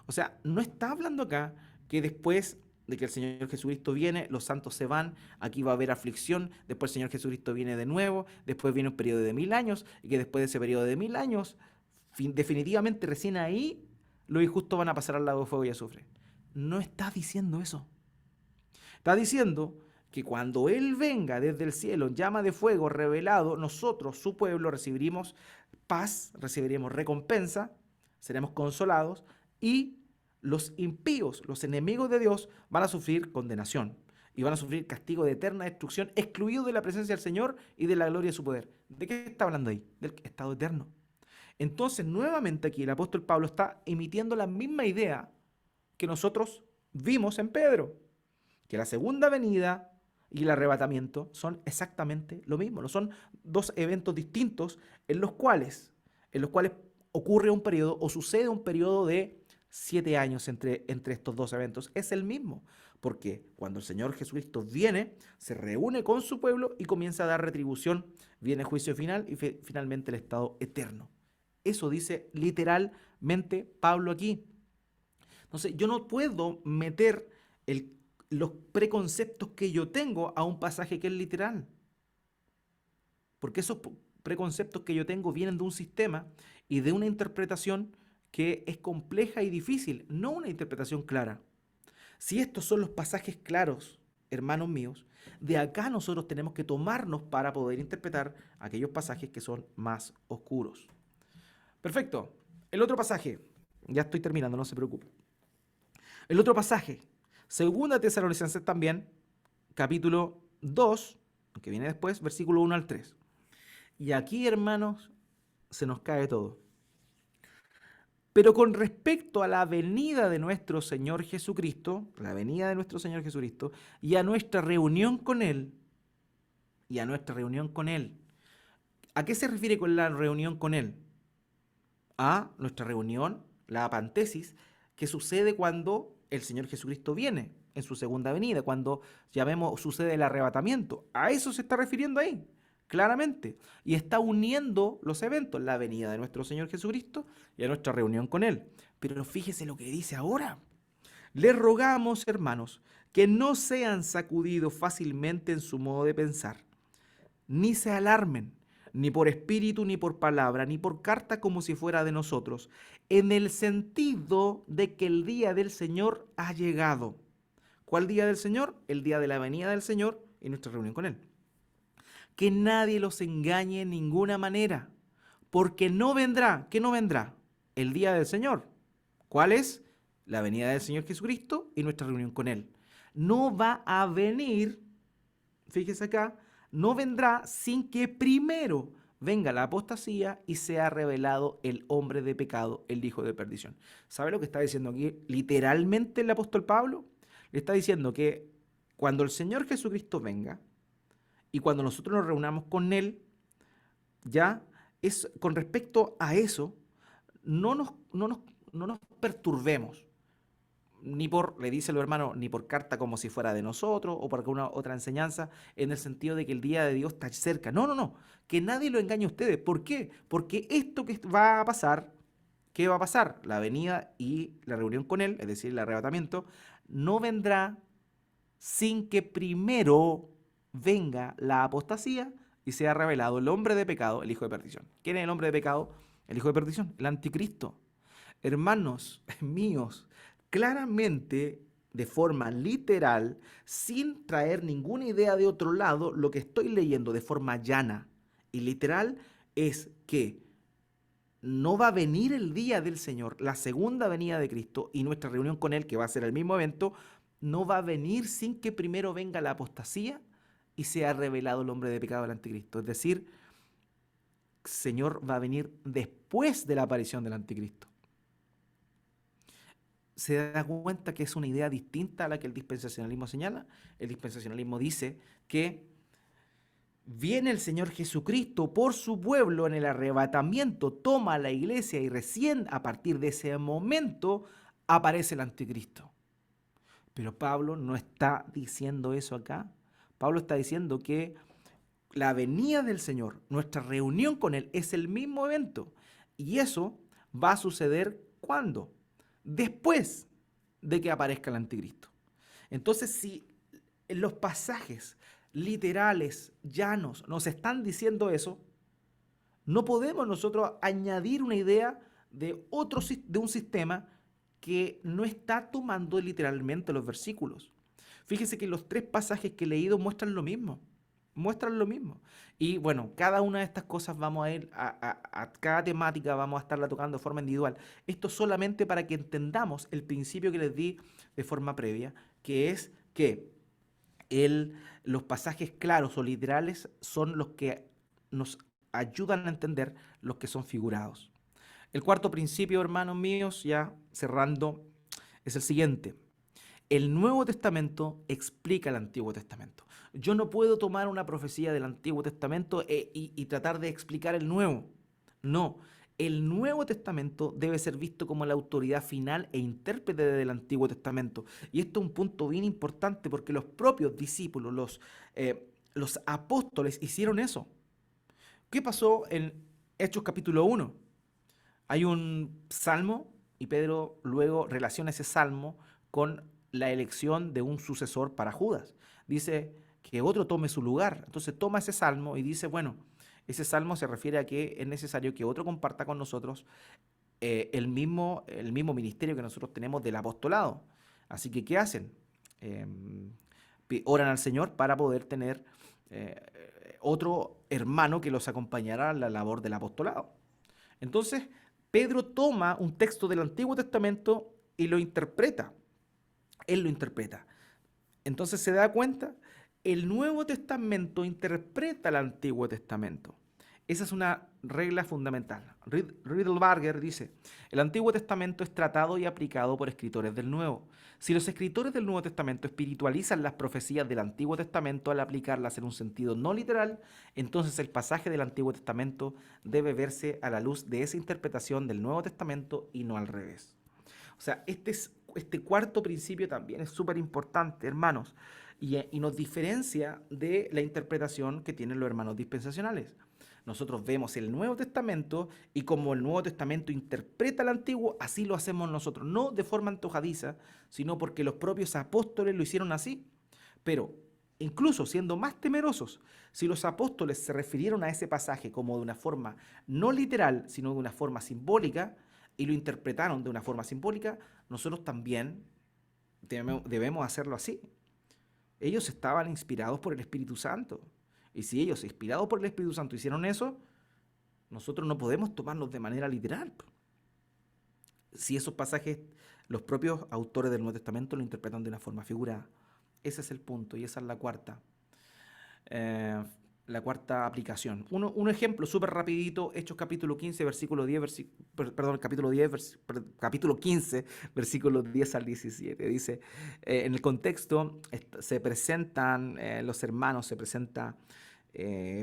O sea, no está hablando acá que después de que el Señor Jesucristo viene, los santos se van, aquí va a haber aflicción, después el Señor Jesucristo viene de nuevo, después viene un periodo de 1000 años, y que después de ese periodo de 1000 años, definitivamente recién ahí los injustos van a pasar al lago de fuego y azufre. No está diciendo eso. Está diciendo que cuando Él venga desde el cielo en llama de fuego revelado, nosotros, su pueblo, recibiremos paz, recibiremos recompensa, seremos consolados y los impíos, los enemigos de Dios, van a sufrir condenación y van a sufrir castigo de eterna destrucción, excluidos de la presencia del Señor y de la gloria de su poder. ¿De qué está hablando ahí? Del estado eterno. Entonces, nuevamente aquí el apóstol Pablo está emitiendo la misma idea que nosotros vimos en Pedro, que la segunda venida y el arrebatamiento son exactamente lo mismo. No son dos eventos distintos en los cuales ocurre un periodo o sucede un periodo de 7 años entre estos dos eventos. Es el mismo, porque cuando el Señor Jesucristo viene, se reúne con su pueblo y comienza a dar retribución, viene el juicio final y finalmente el estado eterno. Eso dice literalmente Pablo aquí. Entonces, yo no puedo meter los preconceptos que yo tengo a un pasaje que es literal, porque esos preconceptos que yo tengo vienen de un sistema y de una interpretación que es compleja y difícil, no una interpretación clara. Si estos son los pasajes claros, hermanos míos, de acá nosotros tenemos que tomarnos para poder interpretar aquellos pasajes que son más oscuros. Perfecto. El otro pasaje, ya estoy terminando, no se preocupe. El otro pasaje, Segunda Tesalonicenses también, capítulo 2, que viene después, versículo 1 al 3. Y aquí, hermanos, se nos cae todo. Pero con respecto a la venida de nuestro Señor Jesucristo, la venida de nuestro Señor Jesucristo, y a nuestra reunión con Él, y a nuestra reunión con Él, ¿a qué se refiere con la reunión con Él? A nuestra reunión, la apantesis, que sucede cuando el Señor Jesucristo viene en su segunda venida, cuando llamemos sucede el arrebatamiento. A eso se está refiriendo ahí, claramente. Y está uniendo los eventos, la venida de nuestro Señor Jesucristo y a nuestra reunión con Él. Pero fíjese lo que dice ahora. Les rogamos, hermanos, que no sean sacudidos fácilmente en su modo de pensar, ni se alarmen, ni por espíritu, ni por palabra, ni por carta como si fuera de nosotros, en el sentido de que el día del Señor ha llegado. ¿Cuál día del Señor? El día de la venida del Señor y nuestra reunión con Él. Que nadie los engañe en ninguna manera, porque no vendrá, ¿qué no vendrá? El día del Señor. ¿Cuál es? La venida del Señor Jesucristo y nuestra reunión con Él. No va a venir, fíjese acá, no vendrá sin que primero venga la apostasía y sea revelado el hombre de pecado, el hijo de perdición. ¿Sabe lo que está diciendo aquí literalmente el apóstol Pablo? Le está diciendo que cuando el Señor Jesucristo venga y cuando nosotros nos reunamos con Él, ya es con respecto a eso, no nos perturbemos ni por, le dice el hermano, ni por carta como si fuera de nosotros o por alguna otra enseñanza, en el sentido de que el día de Dios está cerca. No, no, no, que nadie lo engañe a ustedes. ¿Por qué? Porque esto que va a pasar, ¿qué va a pasar? La venida y la reunión con Él, es decir, el arrebatamiento, no vendrá sin que primero venga la apostasía y sea revelado el hombre de pecado, el hijo de perdición. ¿Quién es el hombre de pecado? El hijo de perdición, el anticristo. Hermanos míos, claramente, de forma literal, sin traer ninguna idea de otro lado, lo que estoy leyendo de forma llana y literal es que no va a venir el día del Señor, la segunda venida de Cristo y nuestra reunión con Él, que va a ser el mismo evento, no va a venir sin que primero venga la apostasía y sea revelado el hombre de pecado del anticristo. Es decir, el Señor va a venir después de la aparición del anticristo. Se da cuenta que es una idea distinta a la que el dispensacionalismo señala. El dispensacionalismo dice que viene el Señor Jesucristo por su pueblo en el arrebatamiento, toma a la iglesia y recién a partir de ese momento aparece el anticristo. Pero Pablo no está diciendo eso acá. Pablo está diciendo que la venida del Señor, nuestra reunión con Él, es el mismo evento. Y eso va a suceder ¿cuándo? Después de que aparezca el anticristo. Entonces, si en los pasajes literales, llanos, nos están diciendo eso, no podemos nosotros añadir una idea de un sistema que no está tomando literalmente los versículos. Fíjese que los tres pasajes que he leído muestran lo mismo. Muestran lo mismo. Y bueno, cada una de estas cosas vamos a ir a cada temática, vamos a estarla tocando de forma individual. Esto solamente para que entendamos el principio que les di de forma previa, que es que los pasajes claros o literales son los que nos ayudan a entender los que son figurados. El cuarto principio, hermanos míos, ya cerrando, es el siguiente. El Nuevo Testamento explica el Antiguo Testamento. Yo no puedo tomar una profecía del Antiguo Testamento y tratar de explicar el Nuevo. No, el Nuevo Testamento debe ser visto como la autoridad final e intérprete del Antiguo Testamento. Y esto es un punto bien importante porque los propios discípulos, los apóstoles hicieron eso. ¿Qué pasó en Hechos capítulo 1? Hay un salmo y Pedro luego relaciona ese salmo con la elección de un sucesor para Judas. Dice que otro tome su lugar. Entonces toma ese salmo y dice, bueno, ese salmo se refiere a que es necesario que otro comparta con nosotros el mismo ministerio que nosotros tenemos del apostolado. Así que, ¿qué hacen? Eh, Oran al Señor para poder tener otro hermano que los acompañara en la labor del apostolado. Entonces, Pedro toma un texto del Antiguo Testamento y lo interpreta. Él lo interpreta. Entonces se da cuenta, el Nuevo Testamento interpreta el Antiguo Testamento. Esa es una regla fundamental. Riddlebarger dice, el Antiguo Testamento es tratado y aplicado por escritores del Nuevo. Si los escritores del Nuevo Testamento espiritualizan las profecías del Antiguo Testamento al aplicarlas en un sentido no literal, entonces el pasaje del Antiguo Testamento debe verse a la luz de esa interpretación del Nuevo Testamento y no al revés. O sea, este cuarto principio también es súper importante, hermanos, y nos diferencia de la interpretación que tienen los hermanos dispensacionales. Nosotros vemos el Nuevo Testamento y como el Nuevo Testamento interpreta el Antiguo, así lo hacemos nosotros, no de forma antojadiza, sino porque los propios apóstoles lo hicieron así. Pero incluso siendo más temerosos, si los apóstoles se refirieron a ese pasaje como de una forma no literal, sino de una forma simbólica, y lo interpretaron de una forma simbólica, nosotros también debemos hacerlo así. Ellos estaban inspirados por el Espíritu Santo. Y si ellos, inspirados por el Espíritu Santo, hicieron eso, nosotros no podemos tomarlos de manera literal. Si esos pasajes, los propios autores del Nuevo Testamento lo interpretan de una forma figurada. Ese es el punto y esa es la cuarta aplicación. Un ejemplo súper rapidito, Hechos capítulo 15, versículo 10, capítulo 15, versículos 10 al 17. Dice, en el contexto se presentan los hermanos, se presenta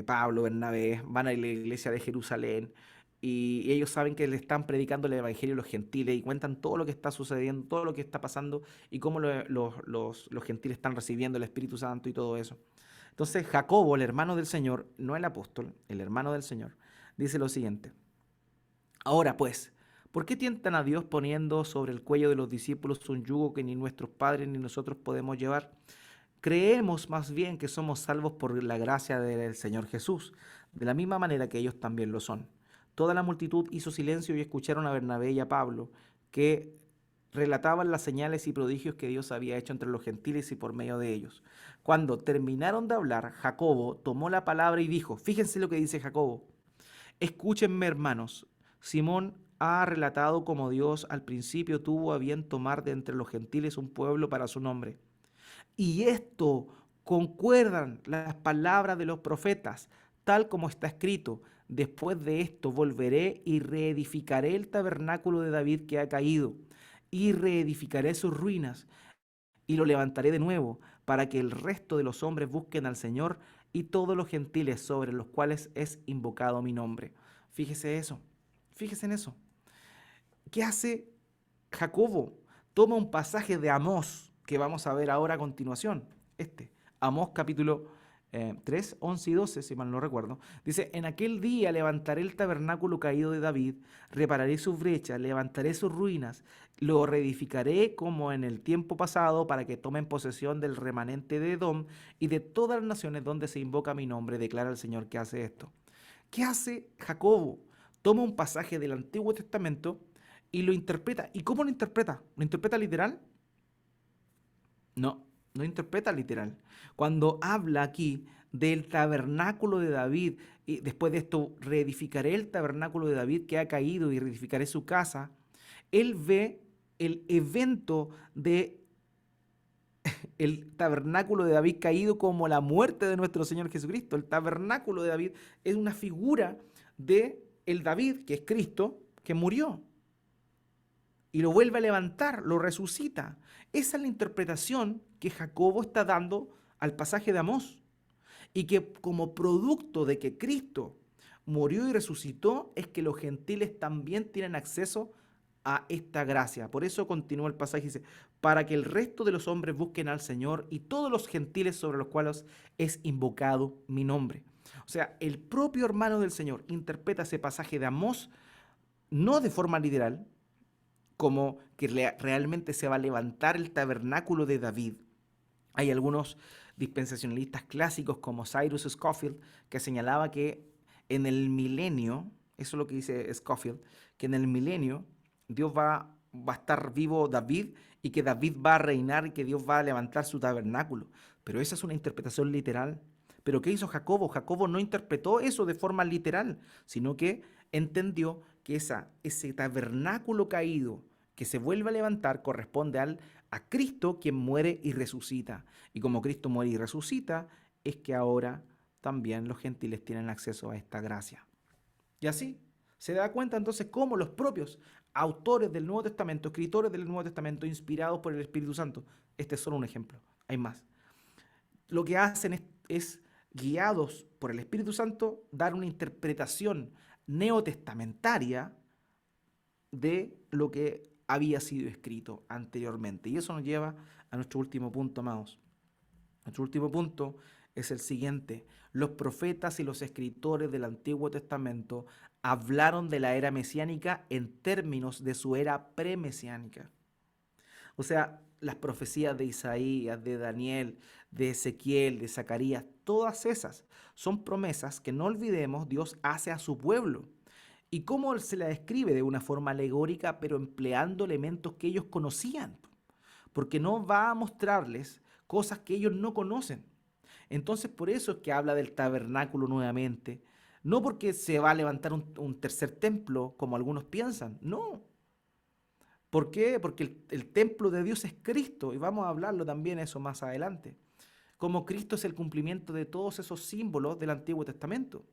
Pablo, Bernabé, van a la iglesia de Jerusalén y ellos saben que le están predicando el evangelio a los gentiles y cuentan todo lo que está sucediendo, todo lo que está pasando y cómo los gentiles están recibiendo el Espíritu Santo y todo eso. Entonces Jacobo, el hermano del Señor, no el apóstol, el hermano del Señor, dice lo siguiente. Ahora pues, ¿por qué tientan a Dios poniendo sobre el cuello de los discípulos un yugo que ni nuestros padres ni nosotros podemos llevar? Creemos más bien que somos salvos por la gracia del Señor Jesús, de la misma manera que ellos también lo son. Toda la multitud hizo silencio y escucharon a Bernabé y a Pablo, que relataban las señales y prodigios que Dios había hecho entre los gentiles y por medio de ellos. Cuando terminaron de hablar, Jacobo tomó la palabra y dijo, fíjense lo que dice Jacobo, escúchenme hermanos, Simón ha relatado cómo Dios al principio tuvo a bien tomar de entre los gentiles un pueblo para su nombre. Y esto concuerdan las palabras de los profetas, tal como está escrito. Después de esto volveré y reedificaré el tabernáculo de David que ha caído, y reedificaré sus ruinas, y lo levantaré de nuevo, para que el resto de los hombres busquen al Señor y todos los gentiles sobre los cuales es invocado mi nombre. Fíjese eso, fíjese en eso. ¿Qué hace Jacobo? Toma un pasaje de Amós, que vamos a ver ahora a continuación. Amós capítulo 3, 11 y 12, si mal no recuerdo. Dice, en aquel día levantaré el tabernáculo caído de David, repararé sus brechas, levantaré sus ruinas, lo reedificaré como en el tiempo pasado para que tomen posesión del remanente de Edom y de todas las naciones donde se invoca mi nombre, declara el Señor que hace esto. ¿Qué hace Jacobo? Toma un pasaje del Antiguo Testamento y lo interpreta. ¿Y cómo lo interpreta? ¿Lo interpreta literal? No, no interpreta literal. Cuando habla aquí del tabernáculo de David, y después de esto reedificaré el tabernáculo de David que ha caído y reedificaré su casa, él ve el evento de el tabernáculo de David caído como la muerte de nuestro Señor Jesucristo. El tabernáculo de David es una figura de el David, que es Cristo, que murió y lo vuelve a levantar, lo resucita. Esa es la interpretación que Jacobo está dando al pasaje de Amós. Y que como producto de que Cristo murió y resucitó, es que los gentiles también tienen acceso a esta gracia. Por eso continúa el pasaje y dice, para que el resto de los hombres busquen al Señor y todos los gentiles sobre los cuales es invocado mi nombre. O sea, el propio hermano del Señor interpreta ese pasaje de Amós no de forma literal, como que realmente se va a levantar el tabernáculo de David. Hay algunos dispensacionalistas clásicos como Cyrus Scofield que señalaba que en el milenio, eso es lo que dice Scofield, que en el milenio Dios va a estar vivo David y que David va a reinar y que Dios va a levantar su tabernáculo. Pero esa es una interpretación literal. ¿Pero qué hizo Jacobo? Jacobo no interpretó eso de forma literal, sino que entendió que ese tabernáculo caído que se vuelve a levantar corresponde a Cristo, quien muere y resucita. Y como Cristo muere y resucita, es que ahora también los gentiles tienen acceso a esta gracia. Y así se da cuenta entonces cómo los propios autores del Nuevo Testamento, escritores del Nuevo Testamento, inspirados por el Espíritu Santo, este es solo un ejemplo, hay más, lo que hacen es guiados por el Espíritu Santo, dar una interpretación neotestamentaria de lo que había sido escrito anteriormente. Y eso nos lleva a nuestro último punto, amados. Nuestro último punto es el siguiente. Los profetas y los escritores del Antiguo Testamento hablaron de la era mesiánica en términos de su era premesiánica. O sea, las profecías de Isaías, de Daniel, de Ezequiel, de Zacarías, todas esas son promesas que no olvidemos Dios hace a su pueblo. Y cómo se la describe de una forma alegórica, pero empleando elementos que ellos conocían. Porque no va a mostrarles cosas que ellos no conocen. Entonces, por eso es que habla del tabernáculo nuevamente. No porque se va a levantar un tercer templo, como algunos piensan. No. ¿Por qué? Porque el templo de Dios es Cristo. Y vamos a hablarlo también eso más adelante. Como Cristo es el cumplimiento de todos esos símbolos del Antiguo Testamento.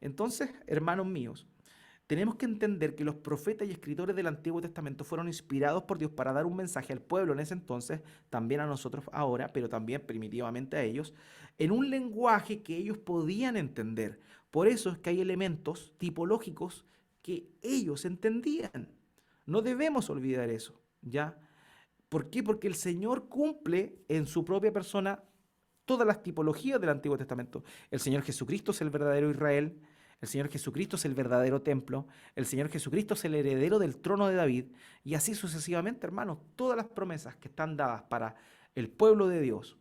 Entonces, hermanos míos, tenemos que entender que los profetas y escritores del Antiguo Testamento fueron inspirados por Dios para dar un mensaje al pueblo en ese entonces, también a nosotros ahora, pero también primitivamente a ellos, en un lenguaje que ellos podían entender. Por eso es que hay elementos tipológicos que ellos entendían. No debemos olvidar eso, ¿ya? ¿Por qué? Porque el Señor cumple en su propia persona todas las tipologías del Antiguo Testamento. El Señor Jesucristo es el verdadero Israel, el Señor Jesucristo es el verdadero templo, el Señor Jesucristo es el heredero del trono de David, y así sucesivamente, hermanos, todas las promesas que están dadas para el pueblo de Dios,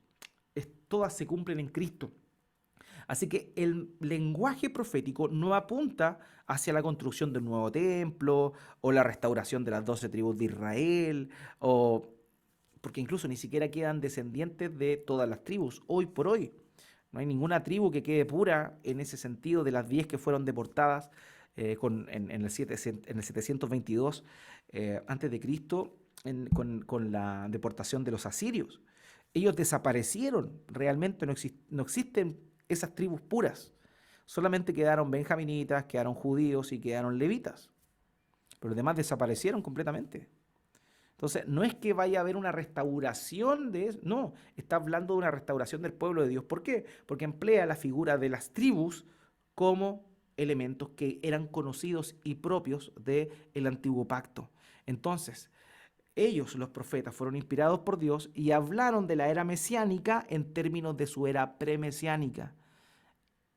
todas se cumplen en Cristo. Así que el lenguaje profético no apunta hacia la construcción del nuevo templo o la restauración de las 12 tribus de Israel, o porque incluso ni siquiera quedan descendientes de todas las tribus hoy por hoy. No hay ninguna tribu que quede pura en ese sentido de las 10 que fueron deportadas en el 722 antes de Cristo con la deportación de los asirios. Ellos desaparecieron, realmente no existen esas tribus puras. Solamente quedaron benjaminitas, quedaron judíos y quedaron levitas. Pero los demás desaparecieron completamente. Entonces, no es que vaya a haber una restauración de eso, no, está hablando de una restauración del pueblo de Dios. ¿Por qué? Porque emplea la figura de las tribus como elementos que eran conocidos y propios del antiguo pacto. Entonces, ellos, los profetas, fueron inspirados por Dios y hablaron de la era mesiánica en términos de su era premesiánica.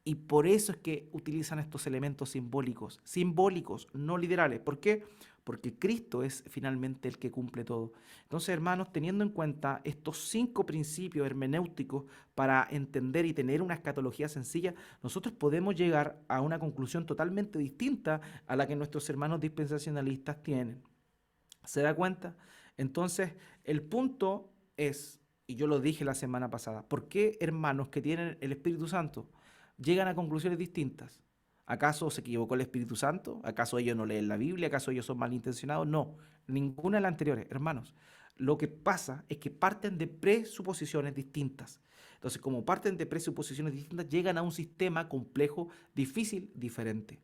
Y por eso es que utilizan estos elementos simbólicos, no literales. ¿Por qué? Porque Cristo es finalmente el que cumple todo. Entonces, hermanos, teniendo en cuenta estos 5 principios hermenéuticos para entender y tener una escatología sencilla, nosotros podemos llegar a una conclusión totalmente distinta a la que nuestros hermanos dispensacionalistas tienen. ¿Se da cuenta? Entonces, el punto es, y yo lo dije la semana pasada, ¿por qué hermanos que tienen el Espíritu Santo llegan a conclusiones distintas? ¿Acaso se equivocó el Espíritu Santo? ¿Acaso ellos no leen la Biblia? ¿Acaso ellos son malintencionados? No, ninguna de las anteriores, hermanos. Lo que pasa es que parten de presuposiciones distintas. Entonces, como parten de presuposiciones distintas, llegan a un sistema complejo, difícil, diferente.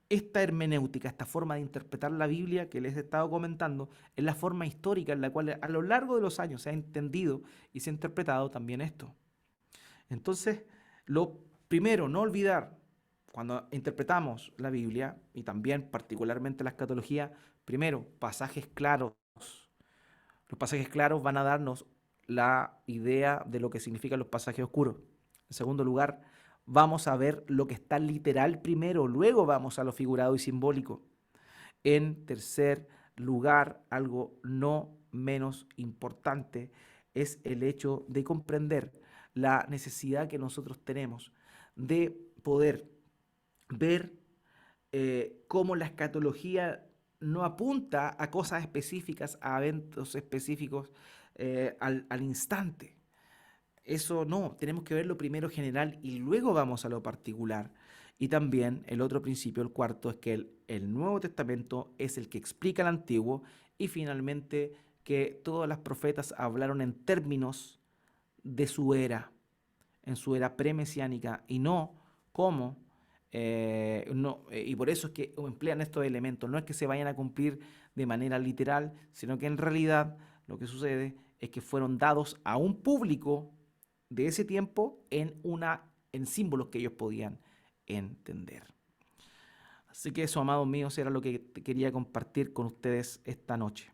Esta hermenéutica, esta forma de interpretar la Biblia que les he estado comentando, es la forma histórica en la cual a lo largo de los años se ha entendido y se ha interpretado también esto. Entonces, lo primero, no olvidar, cuando interpretamos la Biblia, y también particularmente la escatología, primero, pasajes claros. Los pasajes claros van a darnos la idea de lo que significan los pasajes oscuros. En segundo lugar, vamos a ver lo que está literal primero, luego vamos a lo figurado y simbólico. En tercer lugar, algo no menos importante es el hecho de comprender la necesidad que nosotros tenemos de poder ver cómo la escatología no apunta a cosas específicas, a eventos específicos al instante. Eso no, tenemos que ver lo primero general y luego vamos a lo particular. Y también el otro principio, el cuarto, es que el Nuevo Testamento es el que explica el Antiguo y finalmente que todas las profetas hablaron en términos de su era, en su era premesiánica y no como, y por eso es que emplean estos elementos, no es que se vayan a cumplir de manera literal, sino que en realidad lo que sucede es que fueron dados a un público de ese tiempo en símbolos que ellos podían entender. Así que eso, amados míos, era lo que quería compartir con ustedes esta noche.